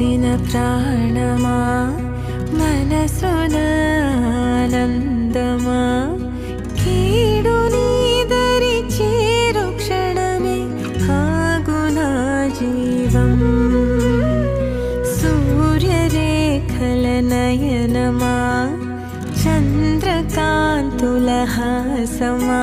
కలిసిన ప్రాణమా మనసున ఆనందమా కీడు నీదరి చేరు క్షణమే ఆగునా జీవం సూర్యరేఖల నయనమా చంద్రకాంతుల హాసమా